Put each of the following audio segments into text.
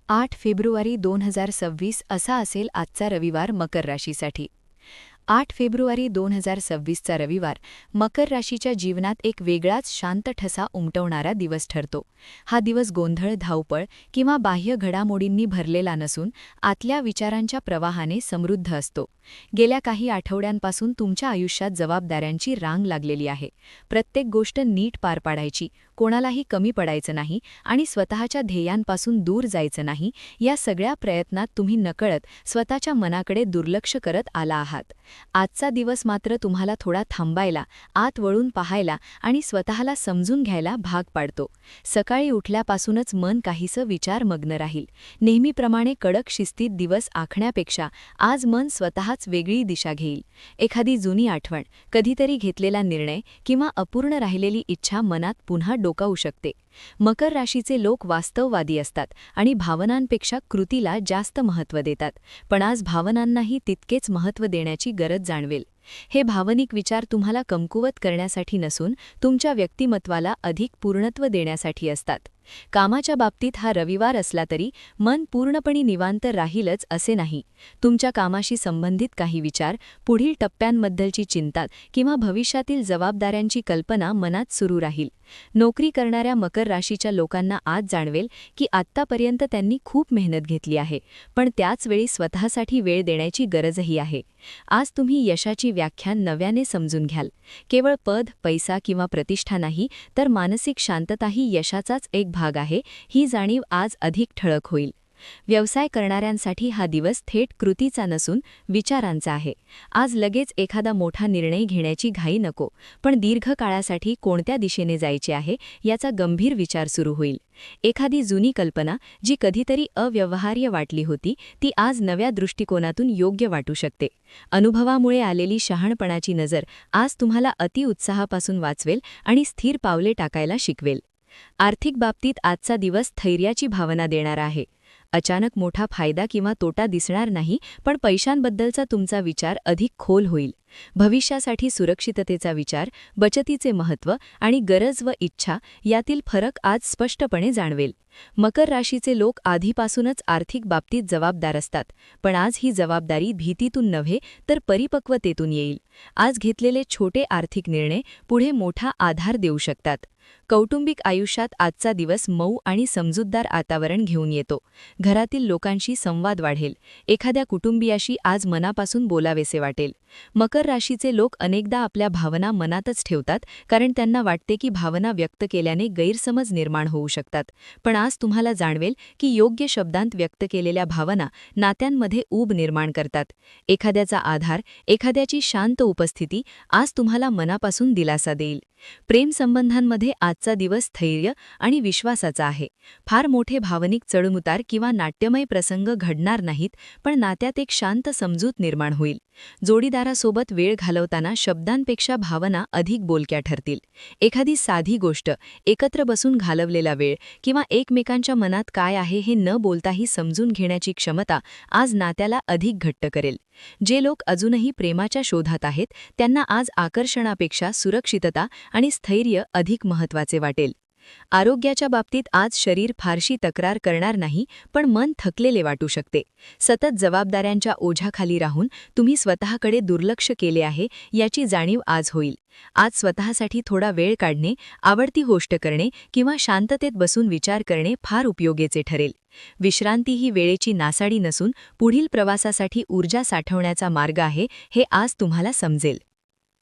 8 February 2026 असा असेल आजचा रविवार मकर राशीसाठी. 8 फेब्रुवारी 2026चा रविवार मकर राशीच्या जीवनात एक वेगळाच शांत ठसा उमटवणारा दिवस ठरतो. हा दिवस गोंधळ, धावपळ किंवा बाह्य घडामोडींनी भरलेला नसून आतल्या विचारांच्या प्रवाहाने समृद्ध असतो. गेल्या काही आठवड्यांपासून तुमच्या आयुष्यात जबाबदाऱ्यांची रांग लागलेली आहे. प्रत्येक गोष्ट नीट पार पाडायची, कोणालाही कमी पडायचं नाही आणि स्वतःच्या ध्येयांपासून दूर जायचं नाही, या सगळ्या प्रयत्नात तुम्ही नकळत स्वतःच्या मनाकडे दुर्लक्ष करत आला आहात. आजचा दिवस मात्र तुम्हाला थोडा थांबायला, आत वळून पाहायला आणि स्वतःला समजून घ्यायला भाग पाडतो. सकाळी उठल्यापासूनच मन काहीसं विचारमग्न राहील. नेहमीप्रमाणे कडक शिस्तीत दिवस आखण्यापेक्षा आज मन स्वतःच वेगळी दिशा घेईल. एखादी जुनी आठवण, कधीतरी घेतलेला निर्णय किंवा अपूर्ण राहिलेली इच्छा मनात पुन्हा डोकावू शकते. मकर राशीचे लोक वास्तववादी असतात आणि भावनांपेक्षा कृतीला जास्त महत्त्व देतात. पण आज भावनांनाही तितकेच महत्त्व देण्याची गरज जाणवेल. हे भावनिक विचार तुम्हाला कमकुवत करण्यासाठी नसून तुमच्या व्यक्तिमत्वाला अधिक पूर्णत्व देण्यासाठी असतात. कामाच्या बाबतीत हा रविवार असला तरी मन पूर्णपणे निवांत राहीलच असे नाही. तुमच्या कामाशी संबंधित काही विचार, पुढील टप्प्यांबद्दलची चिंता किंवा भविष्यातील जबाबदाऱ्यांची कल्पना मनात सुरू राहील. नोकरी करणाऱ्या मकर राशीच्या लोकांना आज जाणवेल की आत्तापर्यंत त्यांनी खूप मेहनत घेतली आहे, पण त्याच वेळी स्वतःसाठी वेळ देण्याची गरजही आहे. आज तुम्ही यशाची व्याख्या नव्याने समजून घ्याल. केवळ पद, पैसा किंवा प्रतिष्ठा नाही, तर मानसिक शांतताही यशाचाच एक भाग आहे, ही जाणीव आज अधिक ठळक होईल. व्यवसाय करणाऱ्यांसाठी हा दिवस थेट कृतीचा नसून विचारांचा आहे. आज लगेच एखादा मोठा निर्णय घेण्याची घाई नको, पण दीर्घकाळासाठी कोणत्या दिशेने जायचे आहे याचा गंभीर विचार सुरू होईल. एखादी जुनी कल्पना जी कधीतरी अव्यवहार्य वाटली होती, ती आज नव्या दृष्टिकोनातून योग्य वाटू शकते. अनुभवामुळे आलेली शहाणपणाची नजर आज तुम्हाला अतिउत्साहापासून वाचवेल आणि स्थिर पावले टाकायला शिकवेल. आर्थिक बाबतीत आजचा दिवस स्थैर्याची भावना देणारा आहे. अचानक मोठा फायदा किंवा तोटा दिसणार नाही, पण पैशांबद्दलचा तुमचा विचार अधिक खोल होईल. भविष्यासाठी सुरक्षिततेचा विचार, बचतीचे महत्त्व आणि गरज व इच्छा यातील फरक आज स्पष्टपणे जाणवेल. मकर राशीचे लोक आधीपासूनच आर्थिक बाबतीत जबाबदार असतात, पण आज ही जबाबदारी भीतीतून नव्हे तर परिपक्वतेतून येईल. आज घेतलेले छोटे आर्थिक निर्णय पुढे मोठा आधार देऊ शकतात. कौटुंबिक आयुष्यात आजचा दिवस मऊ आणि समजूतदार वातावरण घेऊन येतो. घरातील लोकांशी संवाद वाढेल. एखाद्या कुटुंबियाशी आज मनापासून बोलावेसे वाटेल. मकर राशीचे लोक अनेकदा आपल्या भावना मनातच ठेवतात, कारण त्यांना वाटते की भावना व्यक्त केल्याने गैरसमज निर्माण होऊ शकतात. पण आज तुम्हाला जाणवेल की योग्य शब्दांत व्यक्त केलेल्या भावना नात्यांमध्ये ऊब निर्माण करतात. एखाद्याचा आधार, एखाद्याची शांत उपस्थिती आज तुम्हाला मनापासून दिलासा देईल. प्रेमसंबंधांमध्ये आजचा दिवस स्थैर्य आणि विश्वासाचा आहे. फार मोठे भावनिक चढउतार किंवा नाट्यमय प्रसंग घडणार नाहीत, पण नात्यात एक शांत समजूत निर्माण होईल. जोडीदारासोबत वेळ घालवताना शब्दांपेक्षा भावना अधिक बोलक्या ठरतील. एखादी साधी गोष्ट, एकत्र बसून घालवलेला वेळ किंवा एकमेकांच्या मनात काय आहे हे न बोलताही समजून घेण्याची क्षमता आज नात्याला अधिक घट्ट करेल. जे लोक अजूनही प्रेमाच्या शोधात आहेत, त्यांना आज आकर्षणापेक्षा सुरक्षितता आणि स्थैर्य अधिक महत्त्वाचे वाटेल. आरोग्याच्या बाबतीत आज शरीर फारशी तक्रार करणार नाही, पण मन थकलेले वाटू शकते. सतत जबाबदाऱ्यांच्या ओझ्याखाली राहून तुम्ही स्वतःकडे दुर्लक्ष केले आहे याची जाणीव आज होईल. आज स्वतःसाठी थोडा वेळ काढणे, आवडती गोष्ट करणे किंवा शांततेत बसून विचार करणे फार उपयोगीचे ठरेल. विश्रांती ही वेळेची नासाडी नसून पुढील प्रवासासाठी ऊर्जा साठवण्याचा मार्ग आहे, हे आज तुम्हाला समजेल.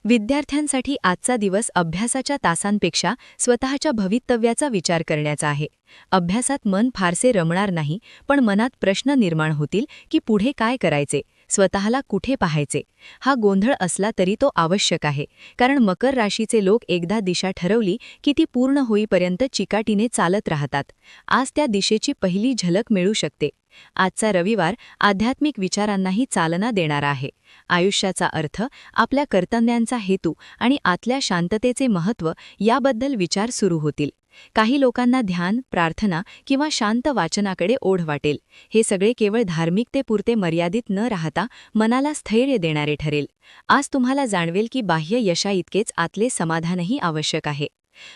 विद्यार्थ्यांसाठी आजचा दिवस अभ्यासाच्या तासांपेक्षा स्वतःच्या भवितव्याचा विचार करण्याचा आहे. अभ्यासात मन फारसे रमणार नाही, पण मनात प्रश्न निर्माण होतील की पुढे काय करायचे, स्वतःला कुठे पाहायचे. हा गोंधळ असला तरी तो आवश्यक आहे, कारण मकर राशीचे लोक एकदा दिशा ठरवली की ती पूर्ण होईपर्यंत चिकाटीने चालत राहतात. आज त्या दिशेची पहिली झलक मिळू शकते. आजचा रविवार आध्यात्मिक विचारांनाही चालना देणारा आहे. आयुष्याचा अर्थ, आपल्या कर्तव्यांचा हेतू आणि आतल्या शांततेचे महत्त्व याबद्दल विचार सुरू होतील. काही लोकांना ध्यान, प्रार्थना किंवा शांत वाचनाकडे ओढ वाटेल. हे सगळे केवळ धार्मिकतेपुरते मर्यादित न राहता मनाला स्थैर्य देणारे ठरेल. आज तुम्हाला जाणवेल की बाह्य यशाइतकेच आतले समाधानही आवश्यक आहे.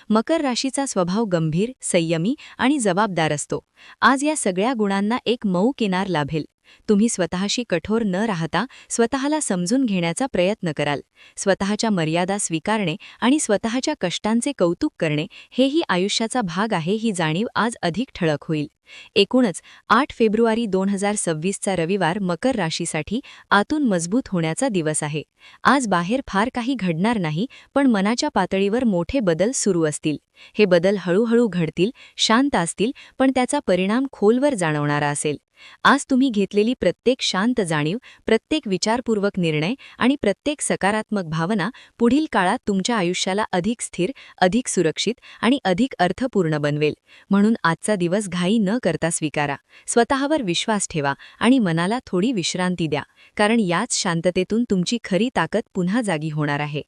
मकर राशीचा स्वभाव गंभीर, संयमी आणि जबाबदार असतो. आज या सगळ्या गुणांना एक मऊ किनार लाभेल. तुम्ही स्वतःशी कठोर न राहता स्वतःला समजून घेण्याचा प्रयत्न कराल. स्वतःच्या मर्यादा स्वीकारणे आणि स्वतःच्या कष्टांचे कौतुक करणे हेही आयुष्याचा भाग आहे ही जाणीव आज अधिक ठळक होईल. एकूणच 8 फेब्रुवारी 2026चा रविवार मकर राशीसाठी आतून मजबूत होण्याचा दिवस आहे. आज बाहेर फार काही घडणार नाही, पण मनाच्या पातळीवर मोठे बदल सुरू असतील. हे बदल हळूहळू घडतील, शांत असतील, पण त्याचा परिणाम खोलवर जाणवणारा असेल. आज तुम्ही घेतलेली प्रत्येक शांत जाणीव, प्रत्येक विचारपूर्वक निर्णय आणि प्रत्येक सकारात्मक भावना पुढील काळात तुमच्या आयुष्याला अधिक स्थिर, अधिक सुरक्षित आणि अधिक अर्थपूर्ण बनवेल. म्हणून आजचा दिवस घाई न करता स्वीकारा. स्वतःवर विश्वास ठेवा आणि मनाला थोडी विश्रांती द्या, कारण याच शांततेतून तुमची खरी ताकद पुन्हा जागी होणार आहे.